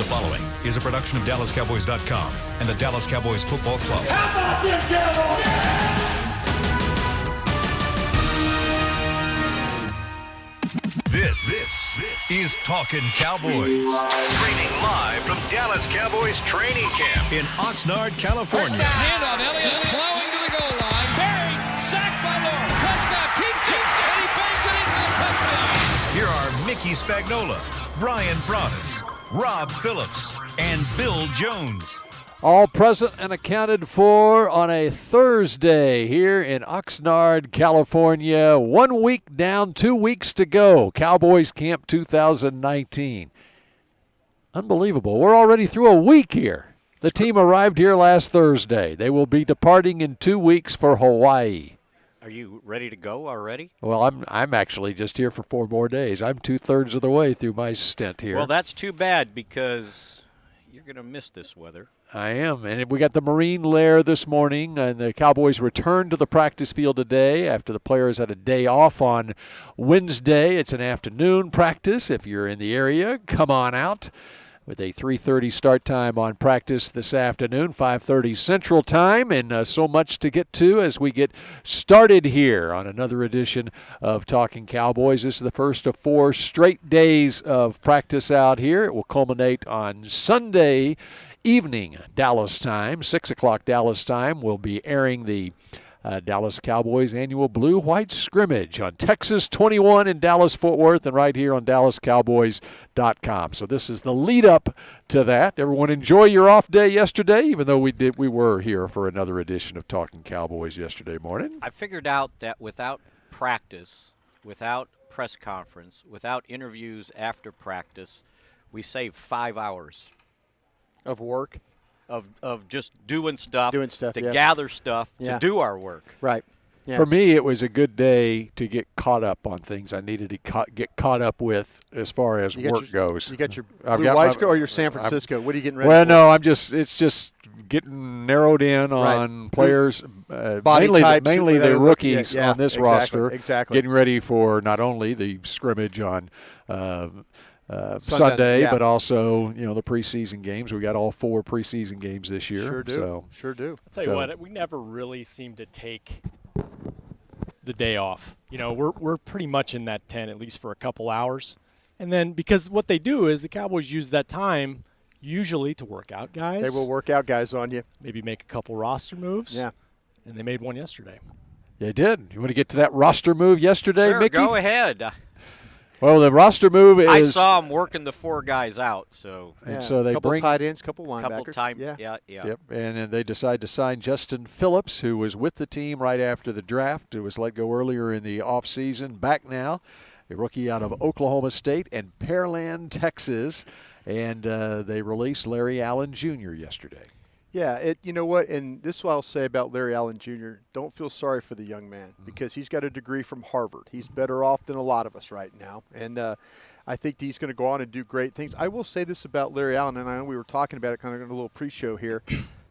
following is a production of DallasCowboys.com and the Dallas Cowboys Football Club. How about them Cowboys? This is Talkin Cowboys. Streaming live from Dallas Cowboys training camp in Oxnard, California. Handoff, Elliott plowing to the goal line. Barry, sacked by Lawrence. Prescott keeps it, and he bangs it into the touchdown. Here are Mickey Spagnola, Brian Broaddus, Rob Phillips, and Bill Jones. All present and accounted for on a Thursday here in Oxnard, California. 1 week down, 2 weeks to go. Cowboys Camp 2019. Unbelievable. We're already through a week here. The team arrived here last Thursday. They will be departing in 2 weeks for Hawaii. Are you ready to go already? Well, I'm actually just here for 4 more days. I'm 2/3 of the way through my stint here. Well, that's too bad because you're going to miss this weather. I am. And we got the Marine Lair this morning, and the Cowboys returned to the practice field today after the players had a day off on Wednesday. It's an afternoon practice. If you're in the area, come on out. With a 3:30 start time on practice this afternoon, 5:30 Central Time, and so much to get to as we get started here on another edition of Talking Cowboys. This is the first of 4 straight days of practice out here. It will culminate on Sunday evening, Dallas time, 6 o'clock Dallas time. We'll be airing the Dallas Cowboys annual blue-white scrimmage on Texas 21 in Dallas-Fort Worth and right here on DallasCowboys.com. So this is the lead-up to that. Everyone enjoy your off day yesterday, even though we were here for another edition of Talking Cowboys yesterday morning. I figured out that without practice, without press conference, without interviews after practice, we save 5 hours. Of work? Of just doing stuff to yeah. gather stuff Yeah. to do our work. Right. Yeah. For me, it was a good day to get caught up on things I needed to get caught up with as far as work goes. You got your I've Blue got Whites my- go or your San Francisco? What are you getting ready Well, for? no, it's just getting narrowed in on players, Body types, mainly the whatever. rookies Yeah, on this exactly, roster, exactly. getting ready for not only the scrimmage on Sunday, yeah. but also the preseason games. We got all 4 preseason games this year. Sure do. So, Sure do. I'll tell you what, we never really seem to take the day off. We're pretty much in that tent at least for a couple hours. And then because what they do is the Cowboys use that time usually to work out guys. They will work out guys on you. Maybe make a couple roster moves. Yeah. And they made one yesterday. they did. You want to get to that roster move yesterday, Sure, Mickey? go ahead. Well, the roster move is. I saw them working the 4 guys out, so And so they couple bring tight ends, couple linebackers. couple time. Yeah. Yep, and then they decide to sign Justin Phillips, who was with the team right after the draft. It was let go earlier in the offseason. Back now, a rookie out of Oklahoma State and Pearland, Texas. And they released Larry Allen Jr. yesterday. Yeah, you know what, and this is what I'll say about Larry Allen Jr. Don't feel sorry for the young man because he's got a degree from Harvard. He's better off than a lot of us right now, and I think he's going to go on and do great things. I will say this about Larry Allen, and I know we were talking about it kind of in a little pre-show here,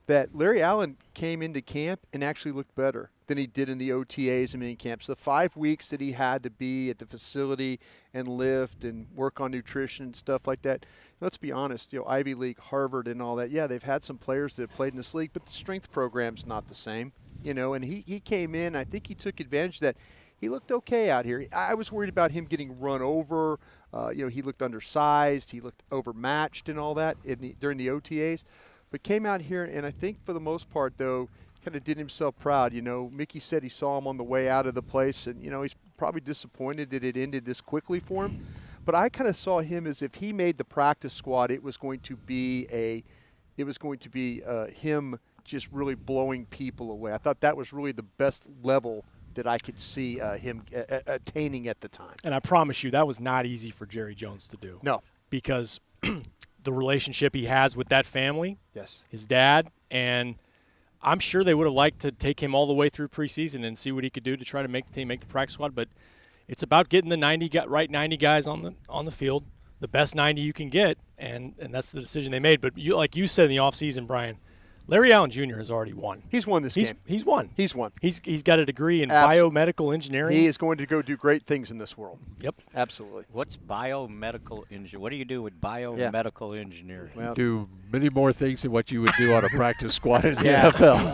that Larry Allen came into camp and actually looked better than he did in the OTAs and mini camps. The 5 weeks that he had to be at the facility and lift and work on nutrition and stuff like that, let's be honest, Ivy League, Harvard and all that, yeah, they've had some players that have played in this league, but the strength program's not the same, and he came in, I think he took advantage of that. He looked okay out here. I was worried about him getting run over. He looked undersized. He looked overmatched and all that during the OTAs. But came out here, and I think for the most part, though, kind of did himself proud. Mickey said he saw him on the way out of the place, and, he's probably disappointed that it ended this quickly for him. But I kind of saw him as if he made the practice squad, it was going to be him just really blowing people away. I thought that was really the best level that I could see him attaining at the time. And I promise you that was not easy for Jerry Jones to do. No. Because the relationship he has with that family, Yes. his dad, and I'm sure they would have liked to take him all the way through preseason and see what he could do to try to make the team, make the practice squad. But it's about getting the right 90 guys on the field, the best 90 you can get, and that's the decision they made. But like you said in the offseason, Brian, Larry Allen Jr. has already won. He's won this game. He's won. He's won. He's got a degree in Absolutely. biomedical engineering. He is going to go do great things in this world. Yep. Absolutely. What's biomedical engineering? What do you do with biomedical engineering? Well, Do many more things than what you would do on a practice squad in the Yeah. NFL.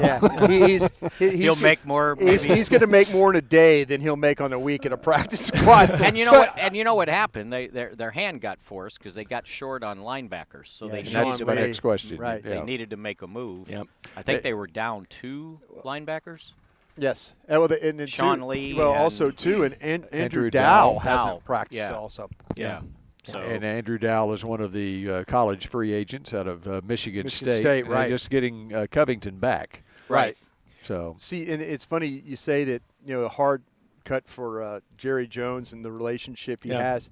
Yeah. He'll make more. He's going to make more in a day than he'll make on a week at a practice squad. And you know what? And you know what happened? Their hand got forced because they got short on linebackers, so they Sean That's needed my to Lee. next question. Right. they Yeah. needed to make a move. Yep. I think they were down 2 linebackers. Yes. And then Sean too, Lee Well, and- also, too, and Andrew Andrew Dow Dow. hasn't practiced Yeah. also. Yeah. So And Andrew Dowell is one of the college free agents out of Michigan State. State, And right. just getting Covington back. Right. So See, and it's funny you say that, a hard cut for Jerry Jones and the relationship he has.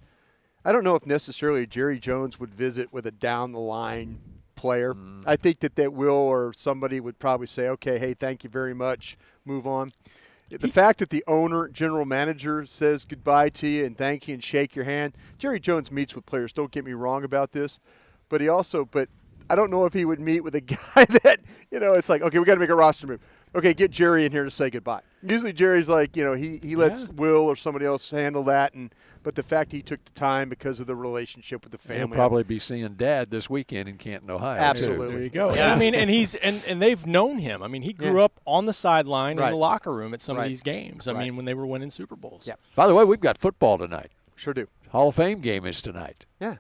I don't know if necessarily Jerry Jones would visit with a down-the-line player. I think that Will or somebody would probably say, okay, hey, thank you very much, move on. The fact that the owner, general manager, says goodbye to you and thank you and shake your hand. Jerry Jones meets with players. Don't get me wrong about this. But I don't know if he would meet with a guy that, it's like, okay, we got to make a roster move. Okay, get Jerry in here to say goodbye. Usually Jerry's like, he lets Will or somebody else handle that. But the fact he took the time because of the relationship with the family. he'll probably be seeing Dad this weekend in Canton, Ohio. too. Absolutely. There you go. Yeah. I mean, and and they've known him. I mean, he grew Yeah. up on the sideline in Right. the locker room at some of Right. these games. I Right. mean, when they were winning Super Bowls. Yeah. By the way, we've got football tonight. Sure do. Hall of Fame game is tonight. Yeah.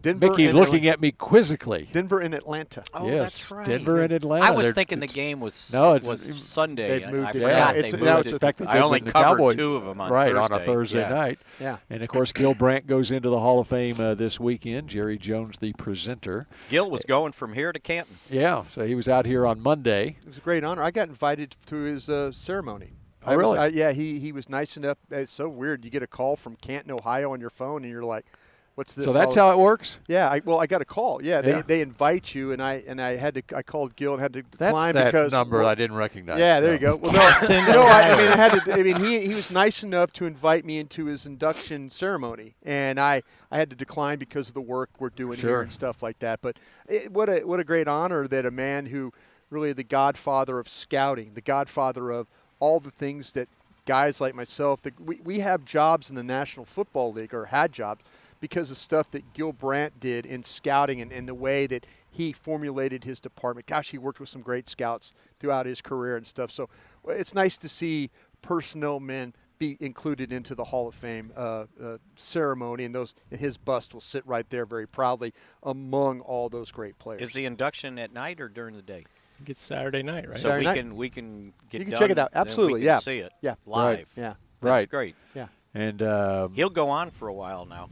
Denver Mickey and looking at me quizzically. Denver and Atlanta. Oh, yes, that's right. Denver and Atlanta. I was They're- thinking the it's- game was No, it's- was Sunday. They've moved I it. forgot Yeah, they it's- moved now it's it. effective I only with the covered Cowboys. 2 of them on right, Thursday. on a Thursday Yeah. night. Yeah. And, of course, Gil Brandt goes into the Hall of Fame this weekend. Jerry Jones, the presenter. Gil was going from here to Canton. Yeah, so he was out here on Monday. It was a great honor. I got invited to his ceremony. Oh, really? Yeah, he was nice enough. It's so weird. You get a call from Canton, Ohio on your phone, and you're like, what's this? So that's how it works? Yeah, I got a call. Yeah, Yeah. they invite you, and I called Gil and had to That's decline that because number I didn't recognize. Yeah, there No. you go. Well, no, I had to. I mean, he was nice enough to invite me into his induction ceremony, and I had to decline because of the work we're doing Sure. here and stuff like that. But what a great honor that a man who really the godfather of scouting, the godfather of all the things that guys like myself, we have jobs in the National Football League or had jobs because of stuff that Gil Brandt did in scouting and the way that he formulated his department. Gosh, he worked with some great scouts throughout his career and stuff. So it's nice to see personnel men be included into the Hall of Fame ceremony, and his bust will sit right there very proudly among all those great players. Is the induction at night or during the day? I think it's Saturday night, right? So Saturday night. we can get You can done, check it out. then Absolutely, we can yeah. see it Yeah. live. Right. Yeah. That's Right. great. Yeah. And He'll go on for a while now.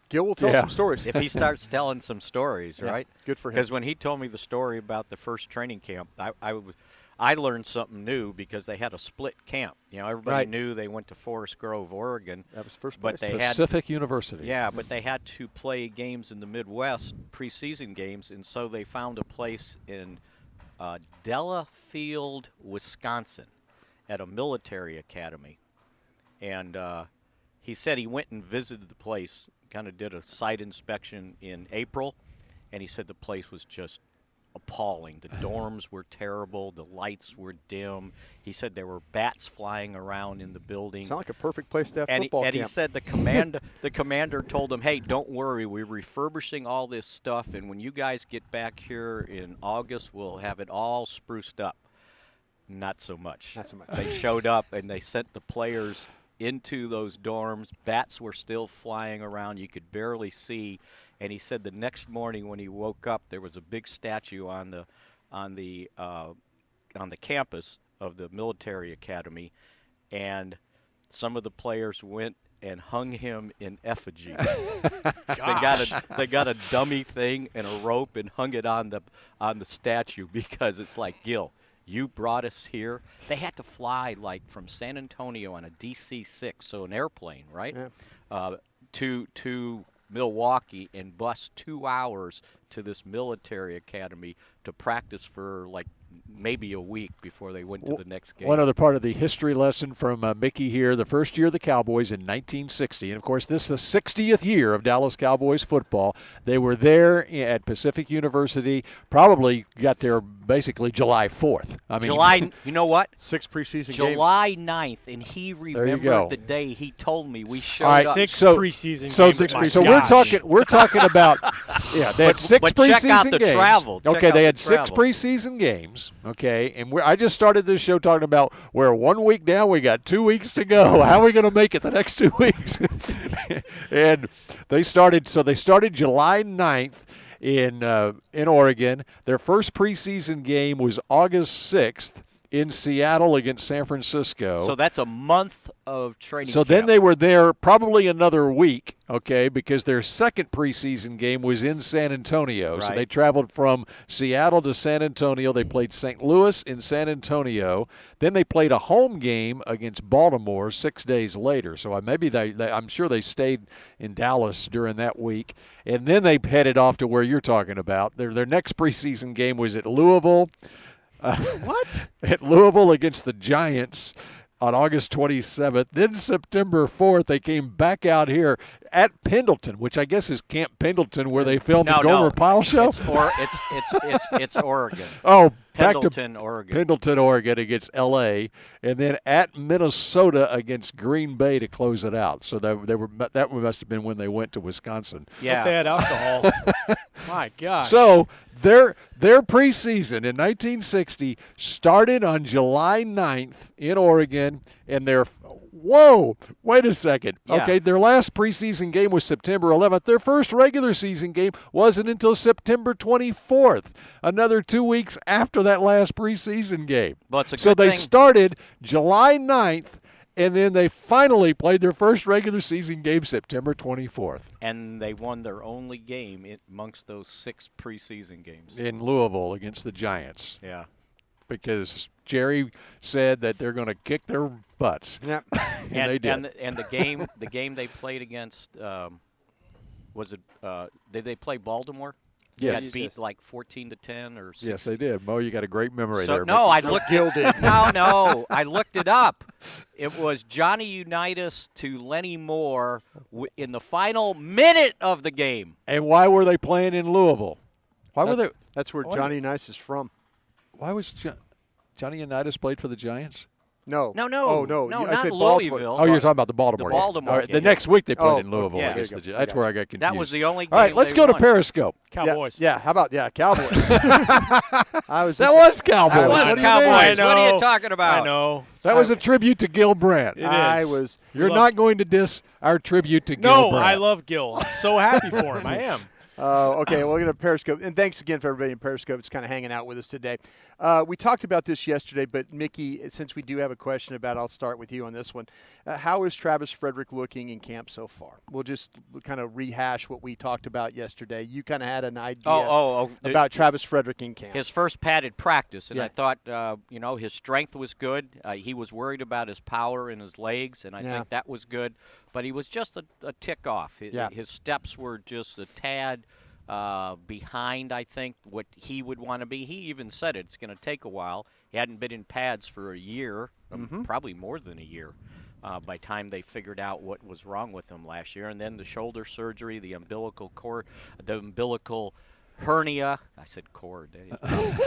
Gil will tell Yeah. some stories. If he starts telling some stories, Yeah, right? good for him. Because when he told me the story about the first training camp, I learned something new because they had a split camp. Everybody Right. knew they went to Forest Grove, Oregon. That was first But place. they had Pacific University. Yeah, but they had to play games in the Midwest, preseason games, and so they found a place in Delafield, Wisconsin, at a military academy. And he said he went and visited the place, kind of did a site inspection in April, and he said the place was just appalling. The dorms were terrible. The lights were dim. He said there were bats flying around in the building. Sound like a perfect place to have And, football he camp. said the commander told him, hey, don't worry, we're refurbishing all this stuff, and when you guys get back here in August, we'll have it all spruced up. Not so much. Not so much. They showed up, and they sent the players into those dorms. Bats were still flying around. You could barely see. And he said the next morning when he woke up, there was a big statue on the campus of the military academy, and some of the players went and hung him in effigy. They got a dummy thing and a rope and hung it on the statue because it's like, Gil, you brought us here. They had to fly like from San Antonio on a DC-6, so an airplane, right? Yeah. To Milwaukee and bus 2 hours to this military academy to practice for like maybe a week before they went to the next game. One other part of the history lesson from Mickey here, the first year of the Cowboys in 1960, and of course this is the 60th year of Dallas Cowboys football. They were there at Pacific University, probably got there basically July 4th. I mean, you know what? 6 preseason games. July 9th, and he remembered the day he told me we showed right, up. Six preseason games. So we're talking about they had 6 but preseason check out the games. travel. Check Okay, out they the had 6 travel. preseason games. Okay, and I just started this show talking about we're 1 week down, we got 2 weeks to go. How are we going to make it the next 2 weeks? And they started July 9th in Oregon. Their first preseason game was August 6th in Seattle against San Francisco. So that's a month of training So camp. then they were there probably another week, okay, because their second preseason game was in San Antonio. So Right. they traveled from Seattle to San Antonio. They played St. Louis in San Antonio. Then they played a home game against Baltimore 6 days later. So maybe I'm sure they stayed in Dallas during that week. And then they headed off to where you're talking about. Their next preseason game was at Louisville. What? At Louisville against the Giants on August 27th. Then September 4th, they came back out here at Pendleton, which I guess is Camp Pendleton, where they filmed the Gomer Pyle show. It's Oregon. Oh, Pendleton, Oregon. Pendleton, Oregon against L.A., and then at Minnesota against Green Bay to close it out. So that must have been when they went to Wisconsin. Yeah. But they had alcohol. My gosh. So their preseason in 1960 started on July 9th in Oregon, and wait a second. Yeah. Okay, their last preseason game was September 11th. Their first regular season game wasn't until September 24th, another 2 weeks after that last preseason game. Well, it's a So good they thing. started July 9th, and then they finally played their first regular season game September 24th. And they won their only game amongst those 6 preseason games. In Louisville against the Giants. Yeah. Because Jerry said that they're going to kick their butts. Yep. And they did. And the game they played against did they play Baltimore? Yes. Got beat like 14-10 or 16. Yes, they did. Mo, you got a great memory So there. no, Mickey. I looked it. No, I looked it up. It was Johnny Unitas to Lenny Moore in the final minute of the game. And why were they playing in Louisville? That's where Johnny Nice is from. Why was Johnny Unitas played for the Giants? No. No. Oh, no. No, I not said Baltimore. Louisville. Oh, you're talking about the Baltimore game. Baltimore All right, the game. next week they played Oh, in Louisville yeah. against There the you go. Giants. That's where I got confused. That was the only game. All right, let's they go to won. Periscope. Cowboys. Yeah, how about Cowboys? That was Cowboys. That was What do you mean? Cowboys. I What are you know. talking about? I know. That was a tribute to Gil Brandt. It is. You're not going to diss our tribute to Gil No, Brandt. I love Gil. I'm so happy for him. I am. Okay, we're going to Periscope. And thanks again for everybody in Periscope that's kind of hanging out with us today. We talked about this yesterday, but Mickey, since we do have a question about, I'll start with you on this one. How is Travis Frederick looking in camp so far? We'll just kind of rehash what we talked about yesterday. You kind of had an idea about Travis Frederick in camp. His first padded practice, and Yeah. I thought, his strength was good. He was worried about his power in his legs, and I think that was good. But he was just a tick off. His steps were just a tad behind, I think, what he would want to be. He even said it's going to take a while. He hadn't been in pads for a year, probably more than a year, by time they figured out what was wrong with him last year. And then the shoulder surgery, the umbilical hernia. I said cord. They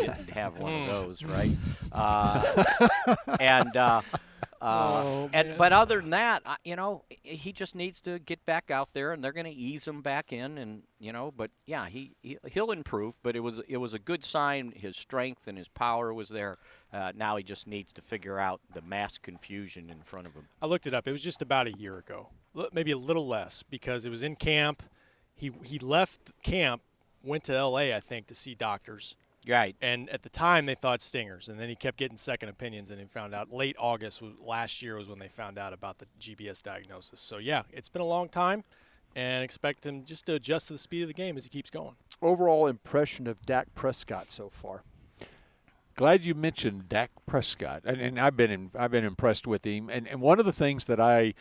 didn't have one of those, right? But other than that, he just needs to get back out there, and they're going to ease him back in, and But yeah, he'll improve. But it was a good sign. His strength and his power was there. Now he just needs to figure out the mass confusion in front of him. I looked it up. It was just about a year ago, maybe a little less, because it was in camp. He left camp, went to L.A., I think, to see doctors. Right. And at the time, they thought stingers, and then he kept getting second opinions, and he found out late August last year was when they found out about the GBS diagnosis. So, yeah, it's been a long time, and expect him just to adjust to the speed of the game as he keeps going. Overall impression of Dak Prescott so far? Glad you mentioned Dak Prescott, and I've been impressed with him. And one of the things that I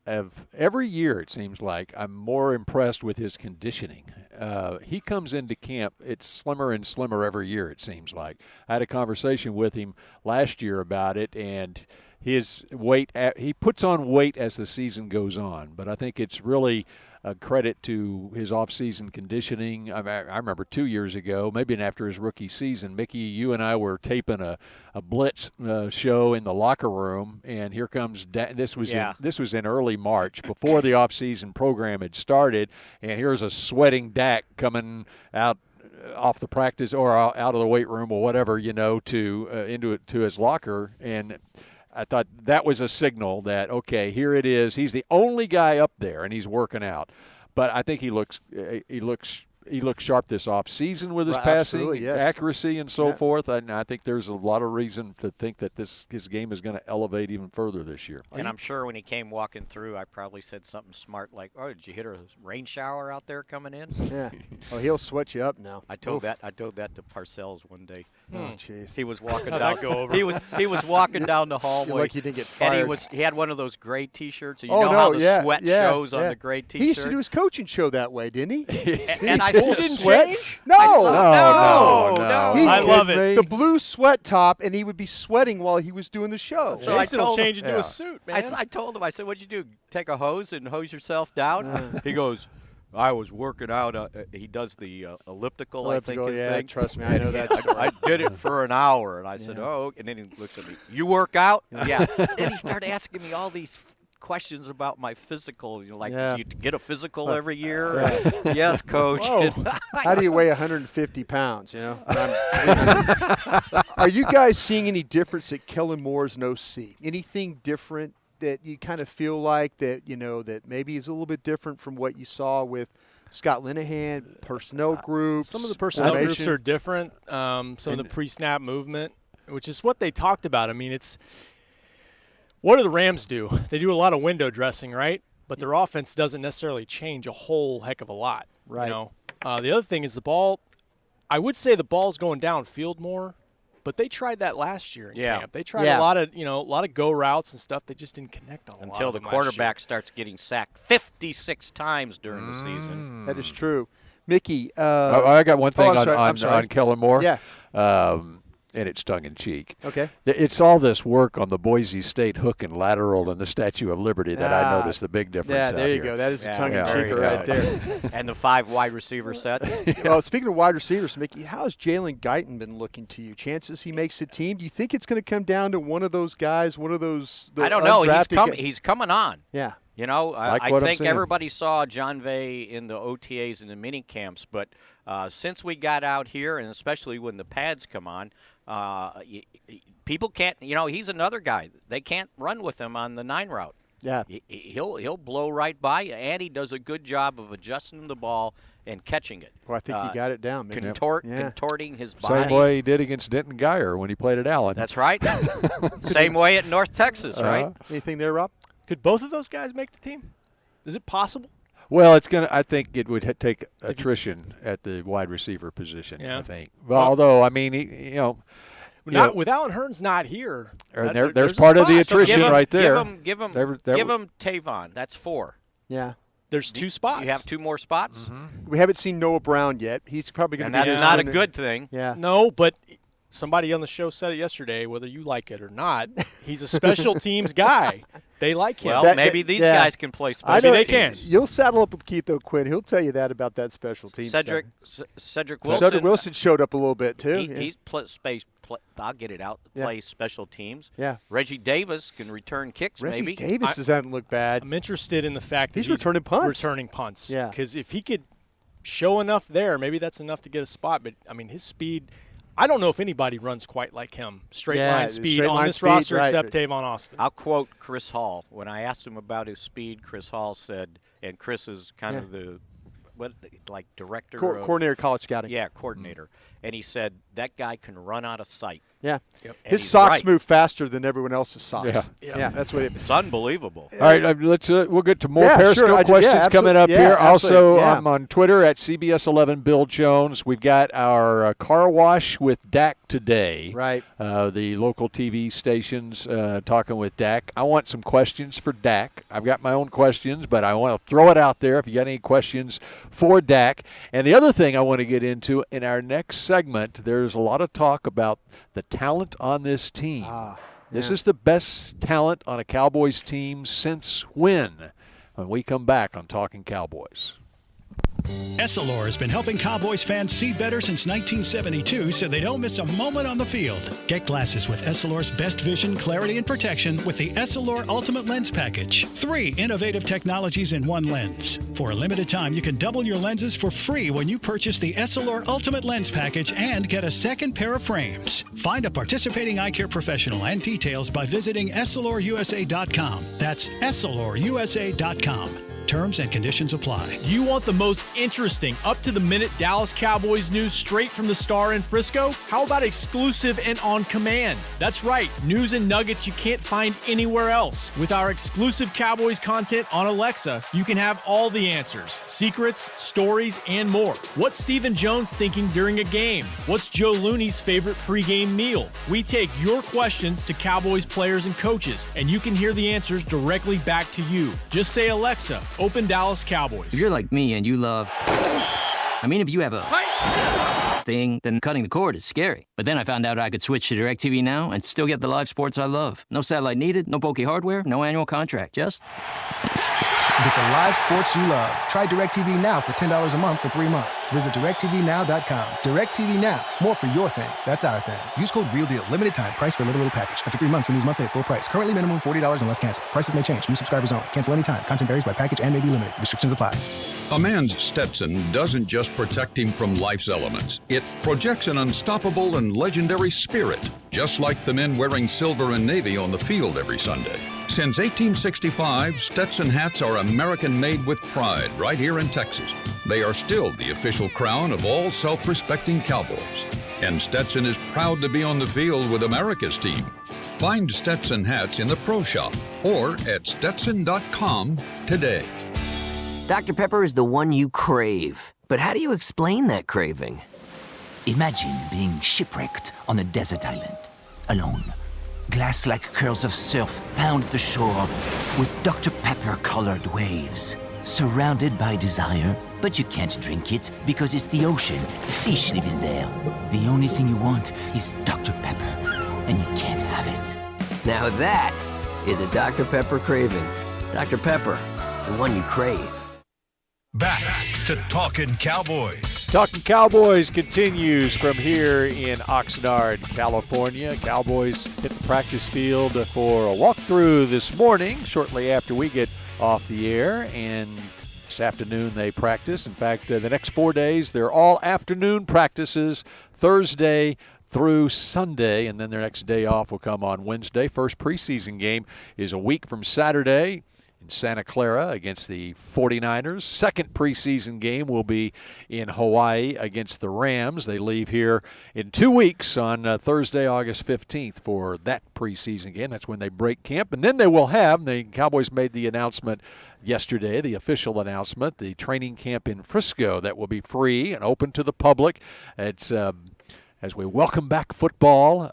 every year, it seems like, I'm more impressed with his conditioning. He comes into camp, it's slimmer and slimmer every year, it seems like. I had a conversation with him last year about it, and his weight, he puts on weight as the season goes on, but I think it's really a credit to his off-season conditioning. I remember 2 years ago, maybe after his rookie season, Mickey, you and I were taping a Blitz show in the locker room, and here comes this was in early March, before the off-season program had started, and here's a sweating Dak coming out off the practice or out of the weight room or whatever, to his locker, and I thought that was a signal that, okay, here it is. He's the only guy up there, and he's working out. But I think he looks sharp this off-season with his passing, yes. accuracy, and so forth. And I think there's a lot of reason to think that his game is going to elevate even further this year. And I'm sure when he came walking through, I probably said something smart like, "Oh, did you hit a rain shower out there coming in?" Yeah. Oh, he'll sweat you up now. I told that to Parcells one day. Oh, jeez. He was walking How'd down. that go over? He was walking down the hallway. Like he didn't get fired. And he had one of those gray T-shirts. So you Oh, know no, how the yeah, sweat yeah, shows on yeah. the gray T-shirt. He used to do his coaching show that way, didn't he? And I didn't said, sweat? No. No. He I love had it. The blue sweat top, and he would be sweating while he was doing the show. So I Jason will told him- change into Yeah. a suit, man. I told him, I said, "What'd you do? Take a hose and hose yourself down?" He goes, "I was working out." He does the elliptical, I think, Elliptical, his yeah, thing. trust me, I know that story. I did it for an hour, and I said, "Oh," and then he looks at me. "You work out?" Yeah. Then he started asking me all these questions about my physical. Like, Yeah. do you get a physical every year? Yes, coach. Whoa. How do you weigh 150 pounds, Are you guys seeing any difference at Kellen Moore's OC? Anything different that you kind of feel like that, that maybe is a little bit different from what you saw with Scott Linehan, personnel groups? Some of the personnel groups formation? are different. Some of the pre-snap movement, which is what they talked about. I mean, what do the Rams do? They do a lot of window dressing, right? But their offense doesn't necessarily change a whole heck of a lot. Right. The other thing is the ball. I would say the ball's going downfield more, but they tried that last year in camp. They tried a lot of go routes and stuff. They just didn't connect on a lot Until of the them last year. quarterback starts getting sacked 56 times during the season. That is true. Mickey. I got one thing I'm sorry. on Kellen Moore. Yeah. And it's tongue-in-cheek. Okay. It's all this work on the Boise State hook and lateral and the Statue of Liberty that I noticed the big difference Yeah, there you out go. here. That is a Yeah, tongue-in-cheeker very right good. there. And the 5 wide receiver sets. Well, speaking of wide receivers, Mickey, how's Jalen Guyton been looking to you? Chances he makes the team? Do you think it's going to come down to one of those guys, I don't know. He's coming on. Yeah. Like I what I'm think seeing. everybody saw John Vay in the OTAs and the mini camps, but since we got out here, and especially when the pads come on, people can't. He's another guy. They can't run with him on the 9 route. Yeah. He'll blow right by you, and he does a good job of adjusting the ball and catching it. Well, I think you got it down, Mickey. Contorting his body. Same way he did against Denton Geyer when he played at Allen. That's right. Same way at North Texas, right? Anything there, Rob? Could both of those guys make the team? Is it possible? Well, I think it would take attrition at the wide receiver position. Yeah. I think. Well, although I mean, With Alan Hearn's not here. There's part of the spot. attrition right there. Give him Tavon. That's 4. Yeah. There's 2 spots. You have 2 more spots, We haven't seen Noah Brown yet. He's probably going and to be that's not a in it. good thing. Yeah. No, but somebody on the show said it yesterday, whether you like it or not, he's a special teams guy. They like him. Well, maybe these guys can play special Maybe they teams. can. You'll saddle up with Keith O'Quinn. He'll tell you that about that special team. Cedric Cedric Wilson. Wilson showed up a little bit, too. He's I'll get it out. Yeah. Plays special teams. Yeah. Reggie Davis can return kicks. Reggie maybe Davis doesn't look bad. I'm interested in the fact that He's returning punts. Returning punts. Yeah. Because if he could show enough there, maybe that's enough to get a spot. But, I mean, his speed, I don't know if anybody runs quite like him. Straight line speed straight on line this speed, roster right. except Tavon Austin. I'll quote Chris Hall. When I asked him about his speed, Chris Hall said, and Chris is kind of the director of Coordinator of college scouting. Yeah, coordinator. And he said, that guy can run out of sight. Yeah. And His he's socks right. move faster than everyone else's socks. Yeah. That's what it It's unbelievable. All right, we'll get to more Yeah, Periscope sure. questions coming up here. Also, absolutely. Yeah. I'm on Twitter at CBS11 Bill Jones. We've got our car wash with Dak today. Right. The local TV stations talking with Dak. I want some questions for Dak. I've got my own questions, but I want to throw it out there if you got any questions for Dak. And the other thing I want to get into in our next segment, there's a lot of talk about the talent on this team. This is the best talent on a Cowboys team since when we come back on Talkin' Cowboys. Essilor has been helping Cowboys fans see better since 1972 so they don't miss a moment on the field. Get glasses with Essilor's best vision, clarity, and protection with the Essilor Ultimate Lens Package. 3 innovative technologies in one lens. For a limited time, you can double your lenses for free when you purchase the Essilor Ultimate Lens Package and get a second pair of frames. Find a participating eye care professional and details by visiting EssilorUSA.com. That's EssilorUSA.com. Terms and conditions apply. Do you want the most interesting, up-to-the-minute Dallas Cowboys news straight from the Star in Frisco? How about exclusive and on command? That's right, news and nuggets you can't find anywhere else. With our exclusive Cowboys content on Alexa, you can have all the answers, secrets, stories, and more. What's Stephen Jones thinking during a game? What's Joe Looney's favorite pregame meal? We take your questions to Cowboys players and coaches, and you can hear the answers directly back to you. Just say, Alexa, open Dallas Cowboys. If you're like me and you love... if you have a thing, then cutting the cord is scary. But then I found out I could switch to DirecTV Now and still get the live sports I love. No satellite needed, no bulky hardware, no annual contract, just... Get the live sports you love. Try DirecTV Now for $10 a month for 3 months. Visit DirecTVNow.com. DirecTV Now. More for your thing. That's our thing. Use code REALDEAL. Limited time. Price for a little package. After 3 months, renews monthly at full price. Currently minimum $40 unless canceled. Prices may change. New subscribers only. Cancel anytime. Content varies by package and may be limited. Restrictions apply. A man's Stetson doesn't just protect him from life's elements. It projects an unstoppable and legendary spirit, just like the men wearing silver and navy on the field every Sunday. Since 1865, Stetson hats are American-made with pride right here in Texas. They are still the official crown of all self-respecting Cowboys. And Stetson is proud to be on the field with America's team. Find Stetson hats in the Pro Shop or at Stetson.com today. Dr. Pepper is the one you crave. But how do you explain that craving? Imagine being shipwrecked on a desert island, alone. Glass-like curls of surf pound the shore with Dr. Pepper-colored waves. Surrounded by desire, but you can't drink it because it's the ocean, fish live in there. The only thing you want is Dr. Pepper, and you can't have it. Now that is a Dr. Pepper craving. Dr. Pepper, the one you crave. Back to Talkin' Cowboys. Talkin' Cowboys continues from here in Oxnard, California. Cowboys hit the practice field for a walkthrough this morning, shortly after we get off the air. And this afternoon they practice. In fact, the next 4 days, they're all afternoon practices, Thursday through Sunday, and then their next day off will come on Wednesday. First preseason game is a week from Saturday in Santa Clara against the 49ers. Second preseason game will be in Hawaii against the Rams. They leave here in 2 weeks on Thursday, August 15th for that preseason game. That's when they break camp. And then they will have, the Cowboys made the announcement yesterday, the official announcement, the training camp in Frisco that will be free and open to the public. It's as we welcome back football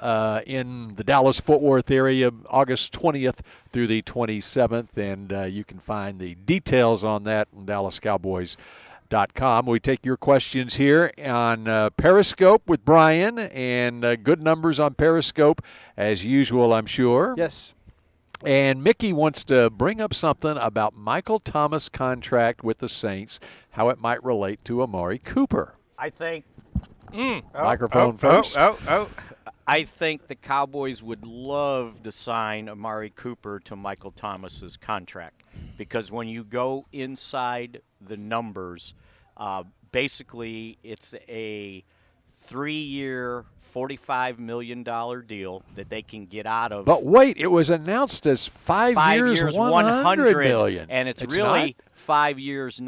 in the Dallas-Fort Worth area, August 20th through the 27th. And you can find the details on that on DallasCowboys.com. We take your questions here on Periscope with Brian, and good numbers on Periscope as usual, I'm sure. Yes. And Mickey wants to bring up something about Michael Thomas' contract with the Saints, how it might relate to Amari Cooper. I think Microphone first. I think the Cowboys would love to sign Amari Cooper to Michael Thomas's contract, because when you go inside the numbers, basically it's a 3-year, $45 million deal that they can get out of. But wait, it was announced as 5 years, $100 million. And it's really not? 5 years,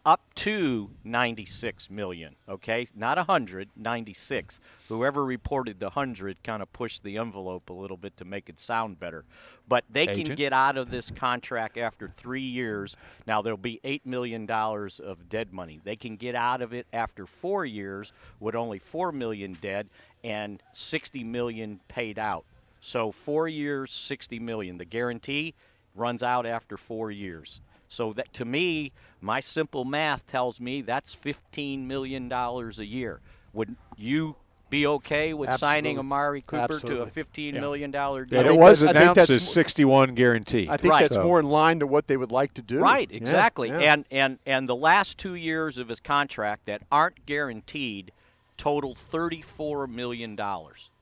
up to $96 million, okay? Not 100, 96. Whoever reported the 100 kind of pushed the envelope a little bit to make it sound better. But they can get out of this contract after 3 years. Now, there'll be $8 million of dead money. They can get out of it after 4 years with only $4 million dead and $60 million paid out. So 4 years, $60 million. The guarantee runs out after 4 years. So that, to me, my simple math tells me that's $15 million a year. Would you be okay with signing Amari Cooper to a $15 million deal? Yeah, it was announced as 61 guarantee. I think that's more in line to what they would like to do. Right, exactly. Yeah. And the last 2 years of his contract that aren't guaranteed total $34 million.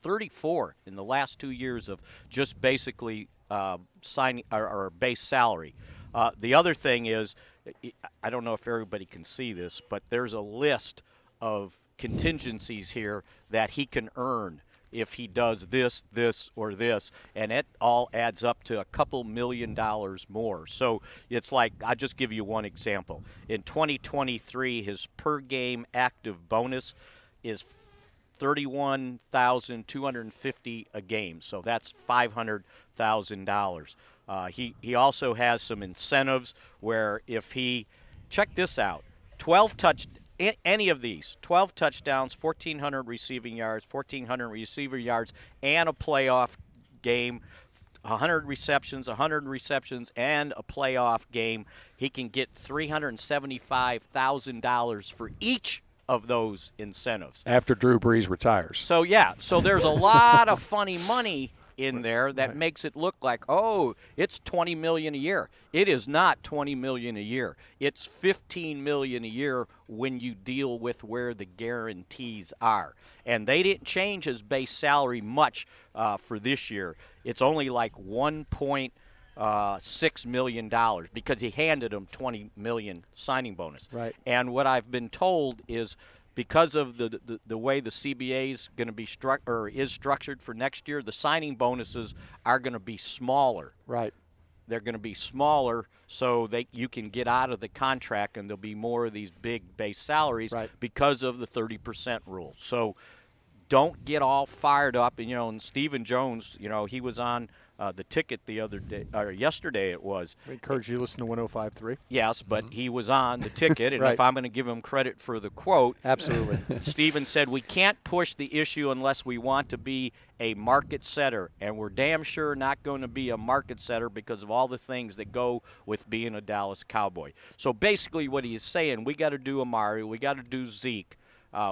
34 in the last 2 years of just basically signing or base salary. The other thing is, I don't know if everybody can see this, but there's a list of contingencies here that he can earn if he does this, this, or this, and it all adds up to a couple $1 million more. So it's like, I'll just give you one example. In 2023, his per-game active bonus is $31,250 a game, so that's $500,000. He also has some incentives where if he, check this out, 12 touchdowns, 1,400 receiving yards, 1,400 receiver yards, and a playoff game, 100 receptions, and a playoff game, he can get $375,000 for each of those incentives. After Drew Brees retires. So, yeah, so there's a lot of funny money in there that makes it look like, oh, it's $20 million a year. It is not $20 million a year. It's $15 million a year when you deal with where the guarantees are. And they didn't change his base salary much for this year. It's only like $1.6 million because he handed him $20 million signing bonus. Right. And what I've been told is, because of the way the CBA is going to be structured for next year, the signing bonuses are going to be smaller. Right. They're going to be smaller so you can get out of the contract, and there'll be more of these big base salaries because of the 30% rule. So don't get all fired up. And, and Stephen Jones, he was on the ticket the other day, or yesterday it was. I encourage you to listen to 105.3. Yes, but he was on the ticket, and if I'm going to give him credit for the quote, absolutely. Stephen said, we can't push the issue unless we want to be a market setter, and we're damn sure not going to be a market setter because of all the things that go with being a Dallas Cowboy. So basically what he is saying, we got to do Amari, we got to do Zeke,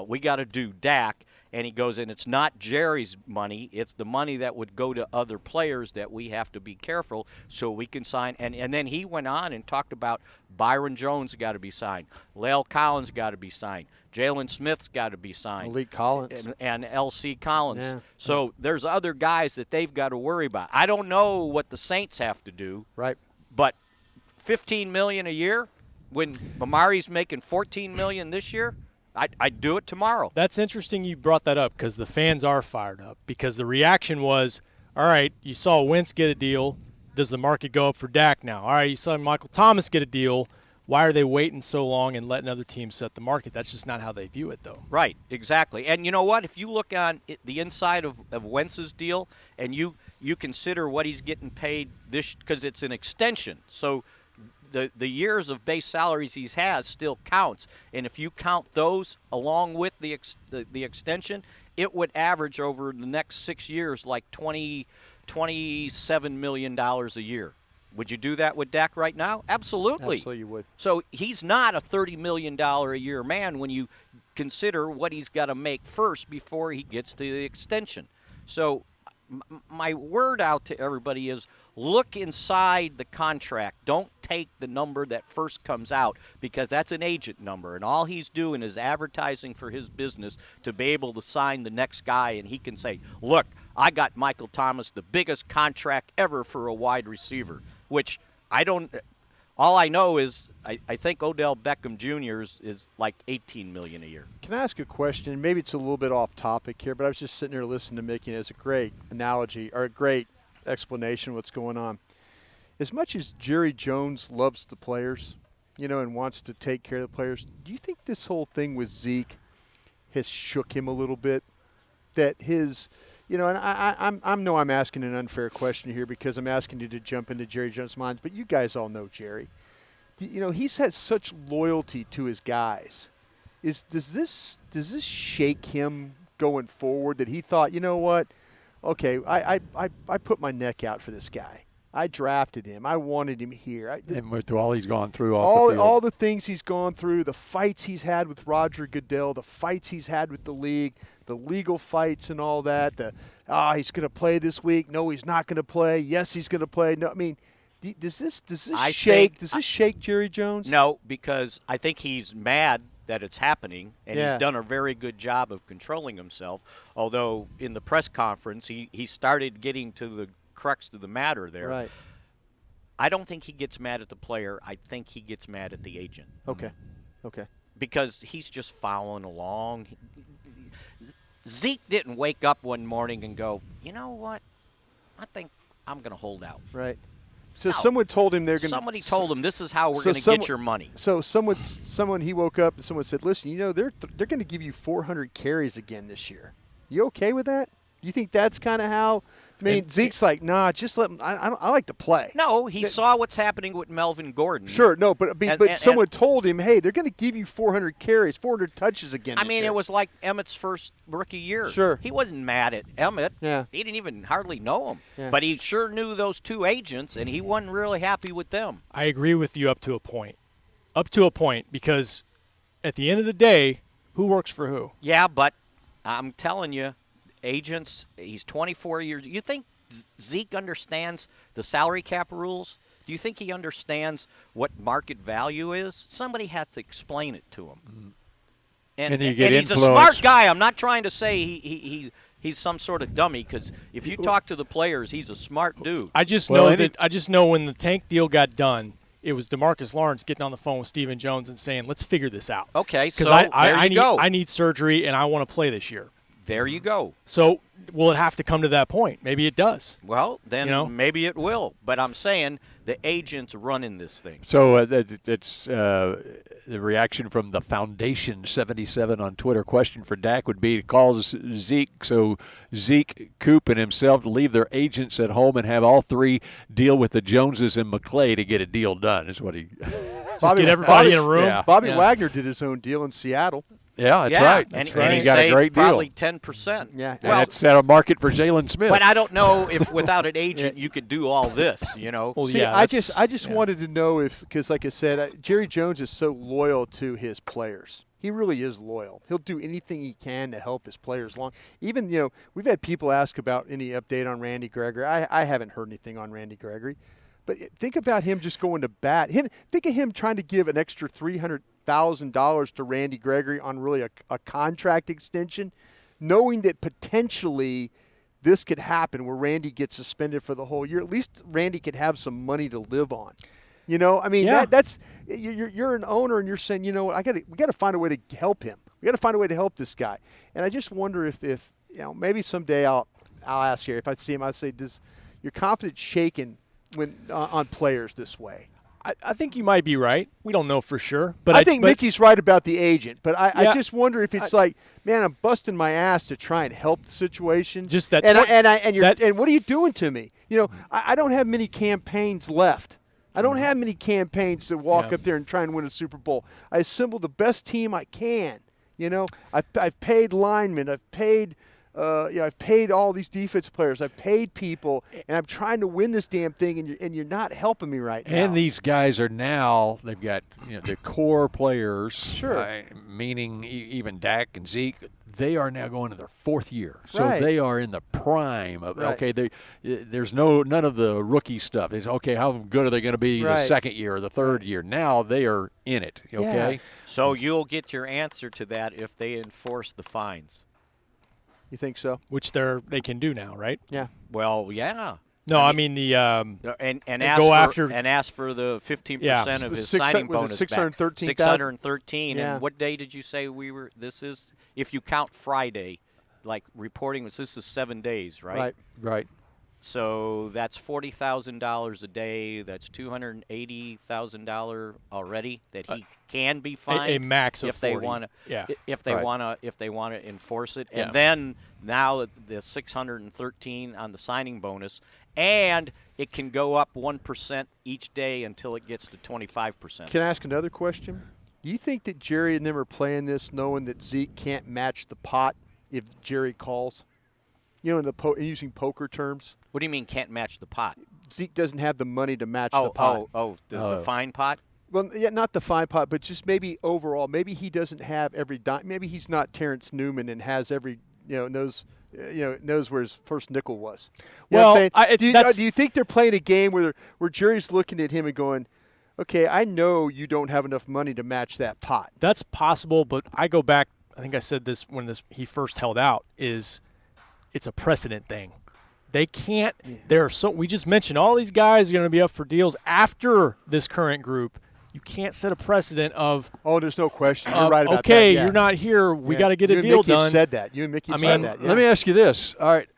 we got to do Dak. And he goes, and it's not Jerry's money. It's the money that would go to other players that we have to be careful so we can sign. And then he went on and talked about Byron Jones got to be signed. La'el Collins got to be signed. Jalen Smith's got to be signed. Malik Collins. And L.C. Collins. Yeah. So there's other guys that they've got to worry about. I don't know what the Saints have to do. Right. But $15 million a year when Amari's making $14 million this year, I'd do it tomorrow. That's interesting you brought that up because the fans are fired up because the reaction was, all right, you saw Wentz get a deal. Does the market go up for Dak now? All right, you saw Michael Thomas get a deal. Why are they waiting so long and letting other teams set the market? That's just not how they view it, though. Right, exactly. And you know what? If you look on the inside of Wentz's deal and you consider what he's getting paid this, because it's an extension, so the years of base salaries he has still counts, and if you count those along with the extension, it would average over the next 6 years like $27 million a year. Would you do that with Dak right now? Absolutely. Absolutely you would. So he's not a $30 million a year man when you consider what he's got to make first before he gets to the extension. So my word out to everybody is look inside the contract. Don't take the number that first comes out because that's an agent number, and all he's doing is advertising for his business to be able to sign the next guy, and he can say, look, I got Michael Thomas, the biggest contract ever for a wide receiver, which all I know is I think Odell Beckham Jr.'s is like $18 million a year. Can I ask a question? Maybe it's a little bit off topic here, but I was just sitting there listening to Mickey, and it's a great analogy or a great explanation of what's going on. As much as Jerry Jones loves the players, and wants to take care of the players. Do you think this whole thing with Zeke has shook him a little bit? That his, and I know I'm asking an unfair question here because I'm asking you to jump into Jerry Jones' minds, but you guys all know Jerry. He's had such loyalty to his guys. Does this shake him going forward? That he thought, you know what? Okay, I put my neck out for this guy. I drafted him. I wanted him here. And with all he's gone through off the field. All the things he's gone through, the fights he's had with Roger Goodell, the fights he's had with the league, the legal fights and all that. He's going to play this week. No, he's not going to play. Yes, he's going to play. No, I mean, does this shake Jerry Jones? No, because I think he's mad that it's happening, and he's done a very good job of controlling himself. Although in the press conference, he started getting to the crux of the matter there. Right. I don't think he gets mad at the player. I think he gets mad at the agent. Okay. Because he's just following along. Zeke didn't wake up one morning and go, you know what? I think I'm going to hold out. Right. So someone told him they're going to. Somebody told him this is how we're going to get your money. So someone he woke up and someone said, "Listen, they're going to give you 400 carries again this year. You okay with that? Do you think that's kind of how?" I mean, Zeke's like, nah, just let him. I like to play. No, he saw what's happening with Melvin Gordon. Sure, no, but someone told him, hey, they're going to give you 400 carries, 400 touches again. I mean, year. It was like Emmett's first rookie year. Sure. He wasn't mad at Emmett. Yeah. He didn't even hardly know him. Yeah. But he sure knew those two agents, and he wasn't really happy with them. I agree with you up to a point. Because at the end of the day, who works for who? Yeah, but I'm telling you, agents, he's 24 years. You think Zeke understands the salary cap rules? Do you think he understands what market value is? Somebody has to explain it to him. And he's a smart guy. I'm not trying to say he's some sort of dummy, because if you talk to the players, he's a smart dude. I just know when the Tank deal got done, it was DeMarcus Lawrence getting on the phone with Stephen Jones and saying, let's figure this out. Okay, so I need surgery and I want to play this year. There you go. So will it have to come to that point? Maybe it does. Well, then maybe it will. But I'm saying the agent's running this thing. So it's the reaction from the Foundation 77 on Twitter. Question for Dak would be, calls Zeke. So Zeke, Coop, and himself leave their agents at home and have all three deal with the Joneses and McClay to get a deal done, is what he just get everybody in a room. Yeah. Bobby Wagner did his own deal in Seattle. Yeah, that's right. And he got a great deal. Probably 10%. Yeah. And that's at a market for Jalen Smith. But I don't know if without an agent you could do all this, Well, See, I just wanted to know because, like I said, Jerry Jones is so loyal to his players. He really is loyal. He'll do anything he can to help his players along. Even, we've had people ask about any update on Randy Gregory. I haven't heard anything on Randy Gregory. But think about him just going to bat. Think of him trying to give an extra $300,000 to Randy Gregory on really a contract extension, knowing that potentially this could happen where Randy gets suspended for the whole year. At least Randy could have some money to live on. That's you're an owner and you're saying, we got to find a way to help him. We got to find a way to help this guy. And I just wonder if maybe someday I'll ask Jerry, if I see him, I'd say, does your confidence shaken when on players this way? I think you might be right. We don't know for sure, but I think Mickey's right about the agent. But I just wonder if it's like, man, I'm busting my ass to try and help the situation. Just that, and what are you doing to me? I don't have many campaigns left. I don't have many campaigns to walk up there and try and win a Super Bowl. I assemble the best team I can. I've paid linemen. I've paid. I've paid all these defense players. I've paid people, and I'm trying to win this damn thing, and you're not helping me right now. And these guys are now, they've got the core players, sure, meaning even Dak and Zeke, they are now going to their fourth year. So right. They are in the prime of, right. okay, there's none of the rookie stuff. It's, okay, how good are they going to be the second year or the third year? Now they are in it, okay? Yeah. So you'll get your answer to that if they enforce the fines. You think so? Which they can do now, right? Yeah. Well, yeah. No, I mean the and ask for the 15% of his signing bonus. 613. 613. Yeah. And what day did you say we were? This is, if you count Friday, like reporting. This is 7 days, right? Right. So that's $40,000 a day. That's $280,000 already that he can be fined. A max of if they 40. want to. Yeah. If they want to enforce it, Yeah. and then now the 613 on the signing bonus, and it can go up 1% each day until it gets to 25%. Can I ask another question? Do you think that Jerry and them are playing this knowing that Zeke can't match the pot if Jerry calls? You know, using poker terms. What do you mean can't match the pot? Zeke doesn't have the money to match the pot. The fine pot? Well, yeah, not the fine pot, but just maybe overall. Maybe he doesn't have every dime. Maybe he's not Terrence Newman and has every, knows where his first nickel was. You know what I'm saying? Do you think they're playing a game where Jerry's looking at him and going, okay, I know you don't have enough money to match that pot? That's possible, but I go back, I think I said this when he first held out, it's a precedent thing. They can't. We just mentioned all these guys are going to be up for deals after this current group. You can't set a precedent of. Oh, there's no question. You're right about okay, that. Yeah. You're not here. We got to get a deal Mickey done. Said that. You and Mickey said that. Yeah. Let me ask you this. All right,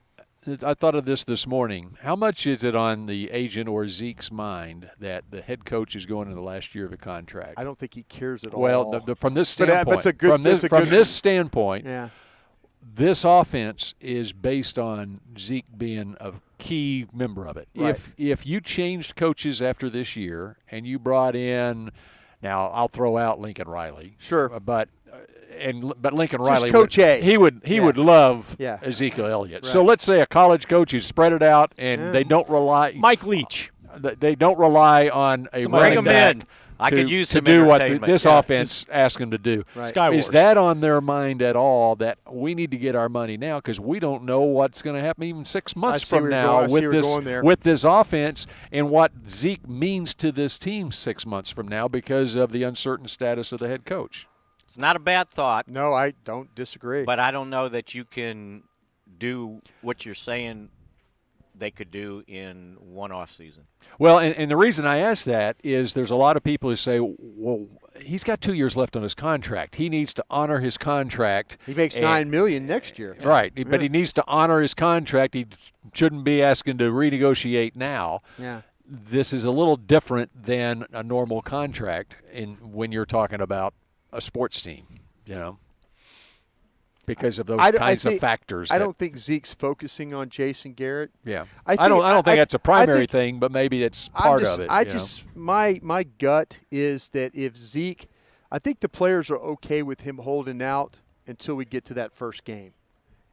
I thought of this morning. How much is it on the agent or Zeke's mind that the head coach is going into the last year of a contract? I don't think he cares at all. Well, from this standpoint, from this standpoint. Yeah. This offense is based on Zeke being a key member of it. Right. If you changed coaches after this year and you brought in, now I'll throw out Lincoln Riley. Sure. But Lincoln Riley, Coach A. He would love Yeah. Ezekiel Elliott. Right. So let's say a college coach who's spread it out and they don't rely. Mike Leach. They don't rely on a Bring running him back in. I could use to some do what entertainment. this offense asks him to do. Right. Sky Is Wars. that on their mind at all that we need to get our money now because we don't know what's going to happen even 6 months from now with this offense and what Zeke means to this team 6 months from now because of the uncertain status of the head coach? It's not a bad thought. No, I don't disagree. But I don't know that you can do what you're saying they could do in one off season. Well, and the reason I ask that is there's a lot of people who say, well, he's got 2 years left on his contract. He needs to honor his contract. He makes $9 million next year. Right, but he needs to honor his contract. He shouldn't be asking to renegotiate now. Yeah. This is a little different than a normal contract when you're talking about a sports team, because of those kinds of factors. I don't think Zeke's focusing on Jason Garrett. Yeah, I don't think that's a primary thing, but maybe it's part of it. My gut is that if Zeke, I think the players are okay with him holding out until we get to that first game,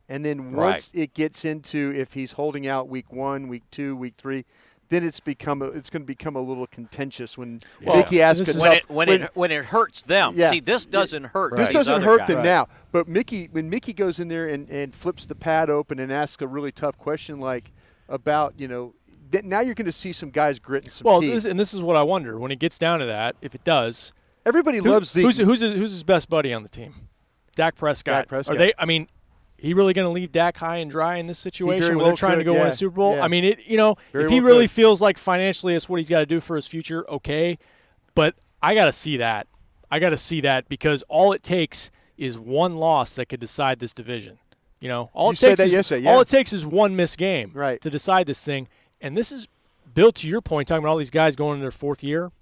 and then once it gets into if he's holding out week 1, week 2, week 3. Then it's going to become a little contentious when Mickey asks when it hurts them. Yeah. See, this doesn't hurt. This these doesn't other hurt guys. them now. But when Mickey goes in there and flips the pad open and asks a really tough question like about now you're going to see some guys gritting some teeth. This is what I wonder when it gets down to that. If it does, everybody loves Zeke. Who's his best buddy on the team? Dak Prescott. Are they? I mean. He really going to leave Dak high and dry in this situation when they're trying to go win a Super Bowl? Yeah. I mean, if he really feels like financially it's what he's got to do for his future, okay. But I got to see that. Because all it takes is one loss that could decide this division. All it takes is one missed game to decide this thing. And this is, Bill, to your point, talking about all these guys going in their fourth year.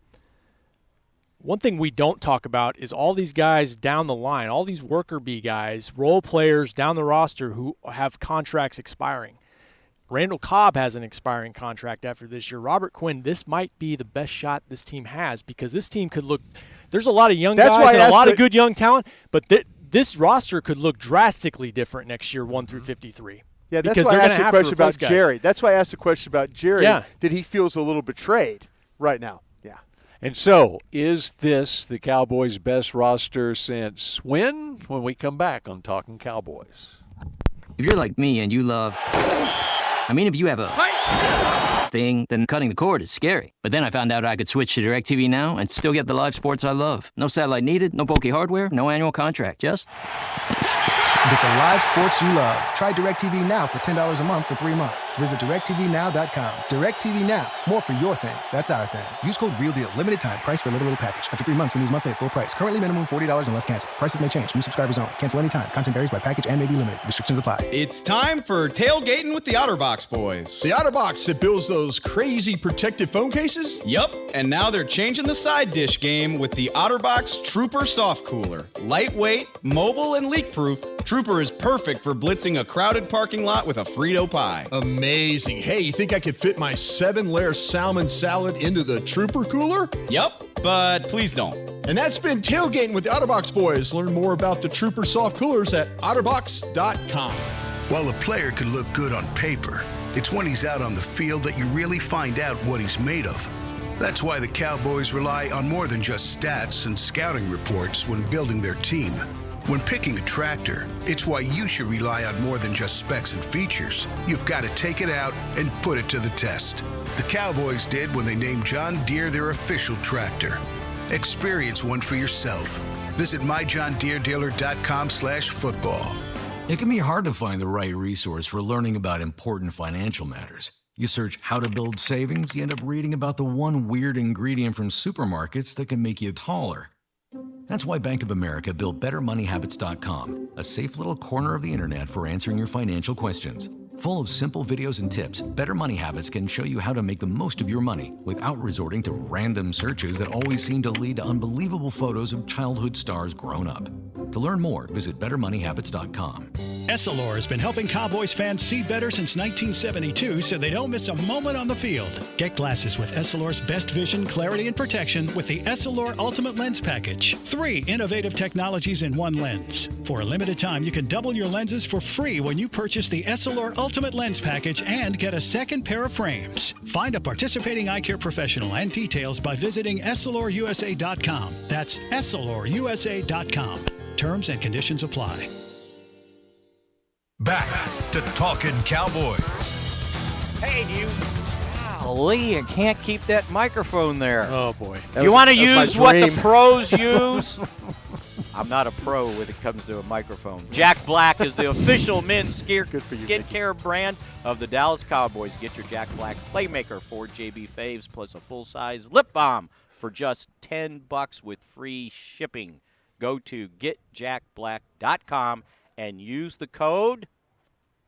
One thing we don't talk about is all these guys down the line, all these worker bee guys, role players down the roster who have contracts expiring. Randall Cobb has an expiring contract after this year. Robert Quinn, this might be the best shot this team has because this team could look – there's a lot of young guys and a lot of good young talent, but this roster could look drastically different next year 1 through 53. Yeah, that's why I asked the question about Jerry. That's why I asked the question about Jerry, that he feels a little betrayed right now. And so, is this the Cowboys' best roster since when we come back on Talkin Cowboys? If you're like me and you love... if you have a thing, then cutting the cord is scary. But then I found out I could switch to DirecTV Now and still get the live sports I love. No satellite needed, no bulky hardware, no annual contract, just... Get the live sports you love. Try DirecTV Now for $10 a month for 3 months. Visit DirecTVNow.com. DirecTV Now. More for your thing. That's our thing. Use code REALDEAL. Limited time. Price for a little package. After 3 months, renews monthly at full price. Currently minimum $40 unless canceled. Prices may change. New subscribers only. Cancel anytime. Content varies by package and may be limited. Restrictions apply. It's time for tailgating with the OtterBox boys. The OtterBox that builds those crazy protective phone cases? Yup, and now they're changing the side dish game with the OtterBox Trooper Soft Cooler. Lightweight, mobile, and leak-proof, Trooper is perfect for blitzing a crowded parking lot with a Frito pie. Amazing. Hey, you think I could fit my 7-layer salmon salad into the Trooper cooler? Yup, but please don't. And that's been Tailgating with the OtterBox boys. Learn more about the Trooper soft coolers at otterbox.com. While a player could look good on paper, it's when he's out on the field that you really find out what he's made of. That's why the Cowboys rely on more than just stats and scouting reports when building their team. When picking a tractor, it's why you should rely on more than just specs and features. You've got to take it out and put it to the test. The Cowboys did when they named John Deere their official tractor. Experience one for yourself. Visit myjohndeeredealer.com/football. It can be hard to find the right resource for learning about important financial matters. You search how to build savings, you end up reading about the one weird ingredient from supermarkets that can make you taller. That's why Bank of America built BetterMoneyHabits.com, a safe little corner of the internet for answering your financial questions. Full of simple videos and tips, Better Money Habits can show you how to make the most of your money without resorting to random searches that always seem to lead to unbelievable photos of childhood stars grown up. To learn more, visit BetterMoneyHabits.com. Essilor has been helping Cowboys fans see better since 1972 so they don't miss a moment on the field. Get glasses with Essilor's best vision, clarity, and protection with the Essilor Ultimate Lens Package. 3 innovative technologies in one lens. For a limited time, you can double your lenses for free when you purchase the Essilor Ultimate Lens Package and get a second pair of frames. Find a participating eye care professional and details by visiting EssilorUSA.com. That's EssilorUSA.com. Terms and conditions apply. Back to Talkin Cowboys. Hey, golly, I can't keep that microphone there. Oh, boy. You want to use what the pros use? I'm not a pro when it comes to a microphone. Jack Black is the official men's skincare brand of the Dallas Cowboys. Get your Jack Black Playmaker 4 JB Faves plus a full-size lip balm for just $10 with free shipping. Go to getjackblack.com and use the code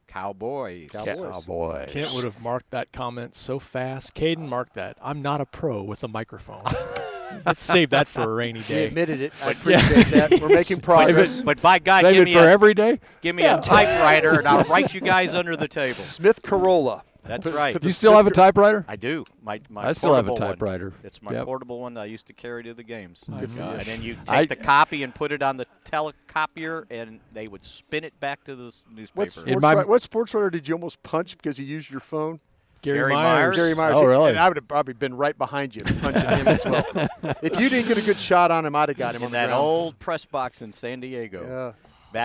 Cowboys. Cowboys. Kent would have marked that comment so fast. Caden marked that. I'm not a pro with a microphone. Let's save that for a rainy day. He admitted it. I appreciate that. We're making progress. But by God, save give it me for every day? Give me a typewriter, and I'll write you guys under the table. Smith Corolla. That's right. You still have a typewriter? I do. I still have a typewriter. It's my portable one that I used to carry to the games. My gosh. And then you take the copy and put it on the telecopier, and they would spin it back to the newspaper. What sports writer did you almost punch because he used your phone? Gary Myers. Gary Myers. Oh, really? And I would have probably been right behind you punching him as well. If you didn't get a good shot on him, I'd have got him on that ground. old press box in San Diego. Yeah.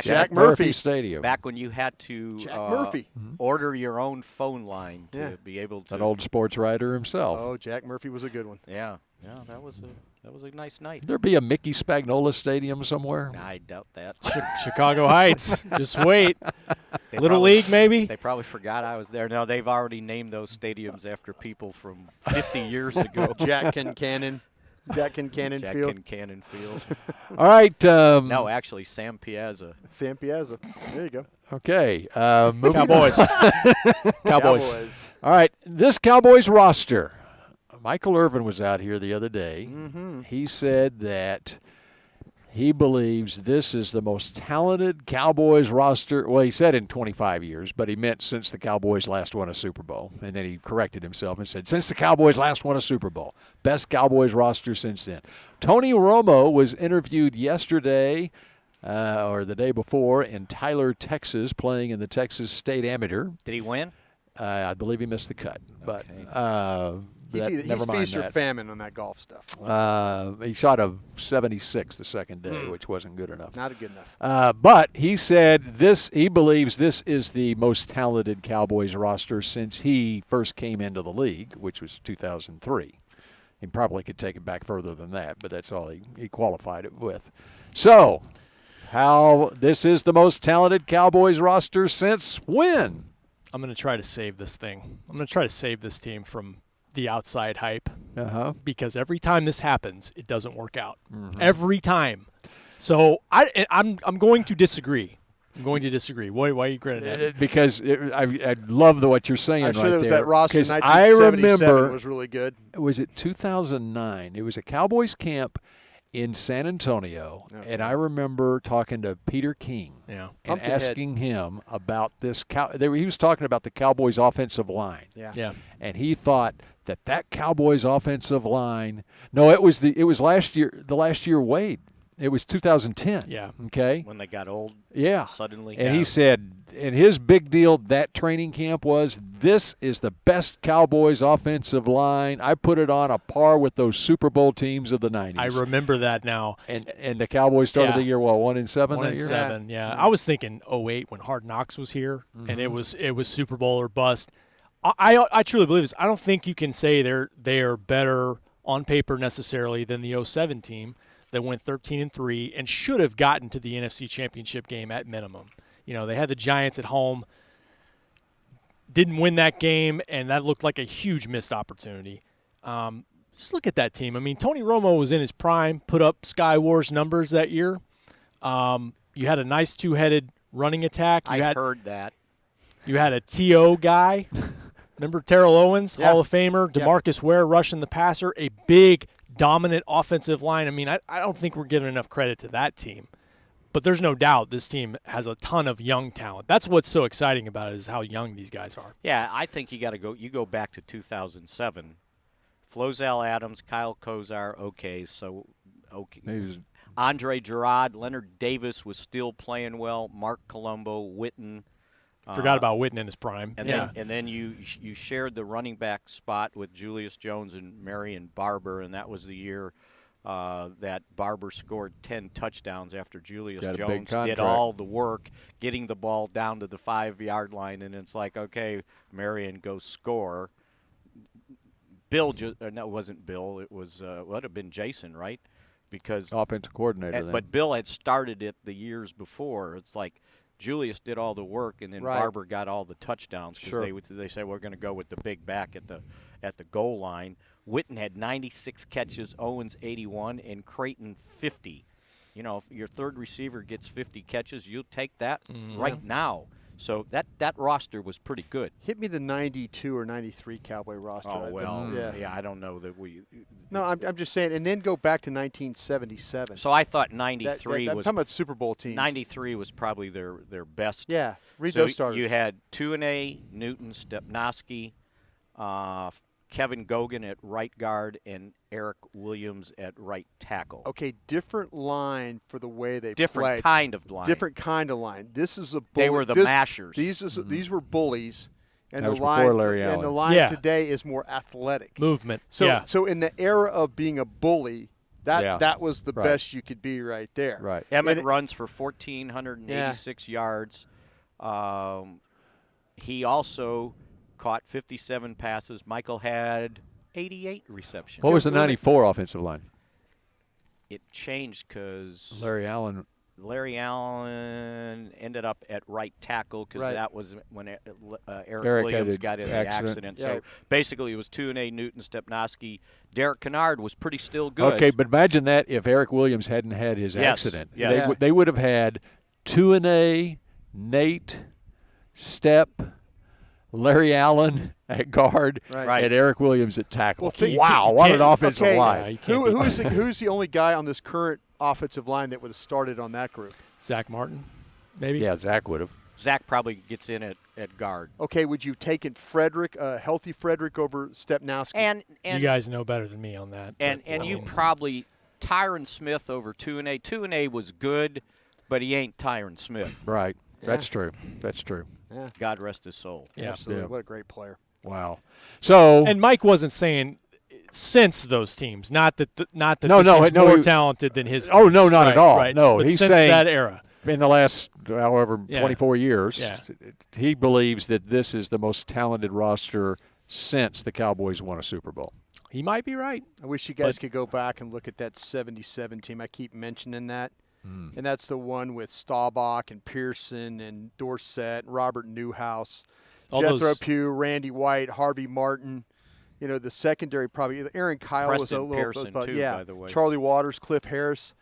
Jack Murphy Stadium. Back when you had to order your own phone line to be able to. That old sports writer himself. Oh, Jack Murphy was a good one. Yeah, that was a nice night. There be a Mickey Spagnola Stadium somewhere? I doubt that. Chicago Heights. Just wait. Little League, maybe? They probably forgot I was there. No, they've already named those stadiums after people from 50 years ago. Jack Kincannon. Jack Kincannon Field. Jack Kincannon Field. All right. No, actually, Sam Piazza. Sam Piazza. There you go. Okay. Cowboys. Cowboys. All right. This Cowboys roster. Michael Irvin was out here the other day. Mm-hmm. He said that he believes this is the most talented Cowboys roster. Well, he said in 25 years, but he meant since the Cowboys last won a Super Bowl. And then he corrected himself and said, since the Cowboys last won a Super Bowl. Best Cowboys roster since then. Tony Romo was interviewed yesterday or the day before in Tyler, Texas, playing in the Texas State Amateur. Did he win? I believe he missed the cut. But he's feast or famine on that golf stuff. He shot a 76 the second day, which wasn't good enough. Not good enough. But he said he believes this is the most talented Cowboys roster since he first came into the league, which was 2003. He probably could take it back further than that, but that's all he qualified it with. So, How this is the most talented Cowboys roster since when? I'm going to try to save this thing. I'm going to try to save this team from the outside hype. Because every time this happens, it doesn't work out. Every time. So I'm going to disagree. Why are you grinning at me? Because I love what you're saying right there. I'm sure there was that roster in 1977 I remember, was really good. Was it 2009? It was a Cowboys camp in San Antonio, and I remember talking to Peter King and asking him about this. He was talking about the Cowboys' offensive line. Yeah. And he thought that Cowboys' offensive line. No, it was last year. The last year Wade. It was 2010. Yeah. Okay. When they got old. Yeah. Suddenly. And he said, and his big deal that training camp was, this is the best Cowboys offensive line. I put it on a par with those Super Bowl teams of the 90s. I remember that now. And the Cowboys started the year, 1-7 that year? 1-7, yeah. I was thinking 08 when Hard Knocks was here, and it was Super Bowl or bust. I truly believe this. I don't think you can say they are better on paper necessarily than the 07 team that went 13-3 and should have gotten to the NFC Championship game at minimum. You know, they had the Giants at home, didn't win that game, and that looked like a huge missed opportunity. Just look at that team. I mean, Tony Romo was in his prime, put up Sky Wars numbers that year. You had a nice two-headed running attack. I heard that. You had a T.O. guy. Remember Terrell Owens, Hall of Famer, DeMarcus Ware rushing the passer, a big, dominant offensive line. I mean, I don't think we're giving enough credit to that team. But there's no doubt this team has a ton of young talent. That's what's so exciting about it is how young these guys are. Yeah, I think you go back to 2007. Flozell Adams, Kyle Kozar, okay. Andre Gerard, Leonard Davis was still playing well, Mark Colombo, Witten. Forgot about Witten in his prime. And then you shared the running back spot with Julius Jones and Marion Barber, and that was the year that Barber scored 10 touchdowns after Julius Jones did all the work, getting the ball down to the 5-yard line, and it's like, okay, Marion, go score. No, it wasn't Bill. It was would have been Jason, right? Because offensive coordinator. But Bill had started it the years before. It's like Julius did all the work, and then Barber got all the touchdowns because they said we're going to go with the big back at the goal line. Witten had 96 catches, Owens 81, and Creighton 50. You know, if your third receiver gets 50 catches, you'll take that right now. So that roster was pretty good. Hit me the 92 or 93 Cowboy roster. Oh, well, yeah, I don't know that we – No, I'm just saying, and then go back to 1977. So I thought 93 I'm was – talking about Super Bowl teams. 93 was probably their best. Yeah, read those starters. You had Tuanay, Newton, Stepnoski, Kevin Gogan at right guard, and Eric Williams at right tackle. Okay, different line for the way they played. Different kind of line. Different kind of line. This is a bully. They were the mashers. These were bullies, and that the line and the line today is more athletic. Movement. So in the era of being a bully, that was the best you could be right there. Right. Emmett runs for 1,486 yards. He also caught 57 passes. Michael had 88 receptions. What was the 94 offensive line? It changed because Larry Allen ended up at right tackle because that was when Eric Williams got in the accident. So basically it was Tuanay, Newton, Stepnoski. Derek Kennard was pretty still good. Okay, but imagine that if Eric Williams hadn't had his accident. Yes. They would have had Tuanay, Nate, Step, Larry Allen at guard, and Eric Williams at tackle. Well, what an offensive line. Who's the only guy on this current offensive line that would have started on that group? Zach Martin, maybe? Yeah, Zach would have. Zach probably gets in at guard. Okay, would you have taken healthy Frederick over Stepnowski? And you guys know better than me on that. And you probably Tyron Smith over Tuanay. Tuanay was good, but he ain't Tyron Smith. Right. That's true. That's true. Yeah. God rest his soul. Yeah. Absolutely. What a great player. Wow. So and Mike wasn't saying since those teams, not that this team's more talented than his teams. Oh, no, not at all. Right. No, but he's since saying that era. In the last, 24 years, he believes that this is the most talented roster since the Cowboys won a Super Bowl. He might be right. I wish you guys could go back and look at that 77 team. I keep mentioning that. And that's the one with Staubach and Pearson and Dorsett and Robert Newhouse, Jethro Pugh, Randy White, Harvey Martin. The secondary probably Aaron Kyle was a little Pearson but too, yeah, by the way. Charlie Waters, Cliff Harris.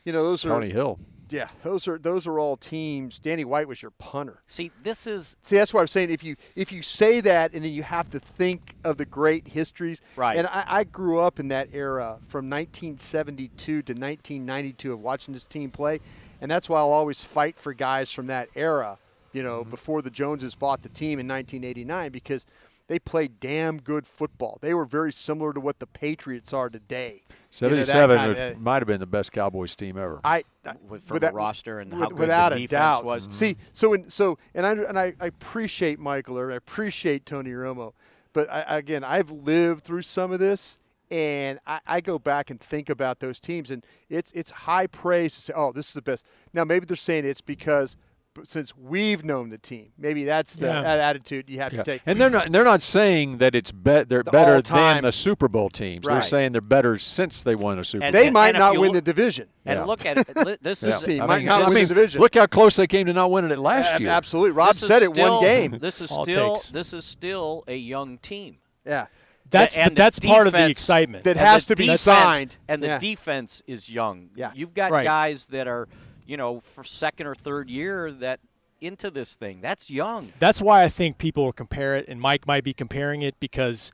Those are Tony Hill. Yeah, those are all teams. Danny White was your punter. See, that's what I'm saying. If you say that, and then you have to think of the great histories. Right. And I grew up in that era from 1972 to 1992 of watching this team play, and that's why I'll always fight for guys from that era. Before the Joneses bought the team in 1989, because they played damn good football. They were very similar to what the Patriots are today. 77 might have been the best Cowboys team ever. From the roster and how good without the a defense doubt. was. See, I appreciate Michael, or I appreciate Tony Romo, but I've lived through some of this, and I go back and think about those teams, and it's high praise to say, oh, this is the best. Now maybe they're saying it's because since we've known the team, maybe that's the attitude you have to take. And they're not saying that they're better than the Super Bowl teams. Right. They're saying they're better since they won a Super Bowl. They might not win the division. And look at it. This team might not win the division. Look how close they came to not winning it last year. Absolutely. Rob said it, one game. This is still a young team. Yeah. That's part of the excitement. That has to be signed. And the defense is young. Yeah. You've got guys that are, for second or third year that into this thing. That's young. That's why I think people will compare it, and Mike might be comparing it because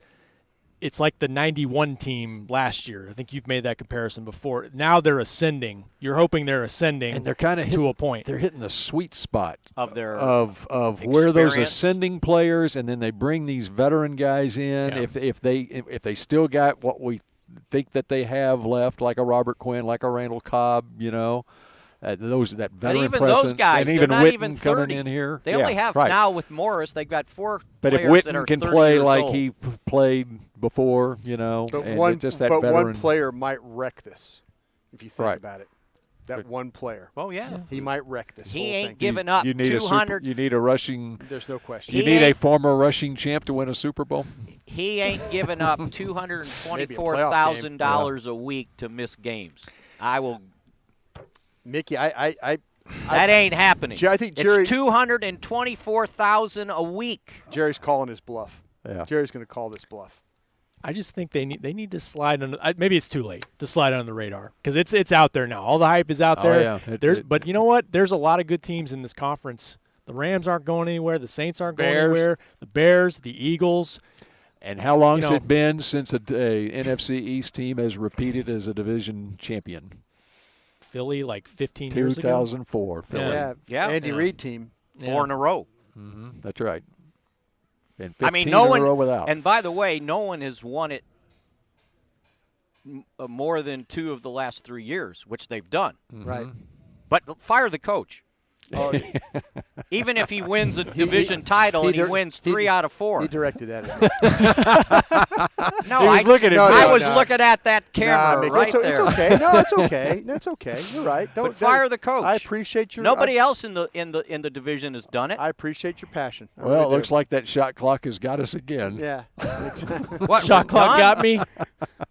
it's like the 91 team last year. I think you've made that comparison before. Now they're ascending. You're hoping they're ascending, and they're kind of to a point. They're hitting the sweet spot of their of where those ascending players, and then they bring these veteran guys in. Yeah. If they still got what we think that they have left, like a Robert Quinn, like a Randall Cobb, that veteran presence, those guys, and even not Witten even coming in here. They only have now with Morris. They've got 4 but players if Witten that are can 30 play years like old. he played before, but and one just that veteran. One player might wreck this if you think about it. That one player. Oh yeah, he might wreck this. He whole ain't thing. giving up. You need 200. You need a rushing. There's no question. You need a former rushing champ to win a Super Bowl. He ain't giving up $224,000 a week to miss games. I will. Mickey, that ain't happening. I think Jerry, it's $224,000 a week. Jerry's calling his bluff. Yeah. Jerry's going to call this bluff. I just think they need to slide on. Maybe it's too late to slide on the radar because it's out there now. All the hype is out there. Yeah. But you know what? There's a lot of good teams in this conference. The Rams aren't going anywhere. The Saints aren't going anywhere. The Bears, the Eagles. And how long has it been since a NFC East team has repeated as a division champion? Philly, like 15 years ago. 2004. Philly. Yeah. Andy Reid team. 4 in a row. Mm-hmm. That's right. And 15 I mean, in a row without. And by the way, no one has won it more than 2 of the last 3 years, which they've done. Mm-hmm. Right. But fire the coach. Oh, even if he wins a division title and he wins 3 out of 4. He directed that. No, I was looking at that camera right there. It's okay. No, it's okay. That's okay. You're right. But fire the coach. I appreciate your. Nobody else in the division has done it. I appreciate your passion. Well, it looks like that shot clock has got us again. Yeah. What shot clock got me?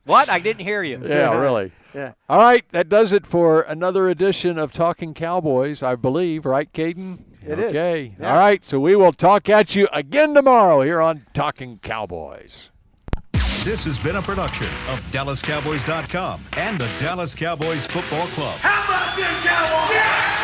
What? I didn't hear you. Yeah, really. Yeah. All right, that does it for another edition of Talking Cowboys, I believe. Right, Caden? It is. Okay. Yeah. All right, so we will talk at you again tomorrow here on Talking Cowboys. This has been a production of DallasCowboys.com and the Dallas Cowboys Football Club. How about this, Cowboys? Yeah!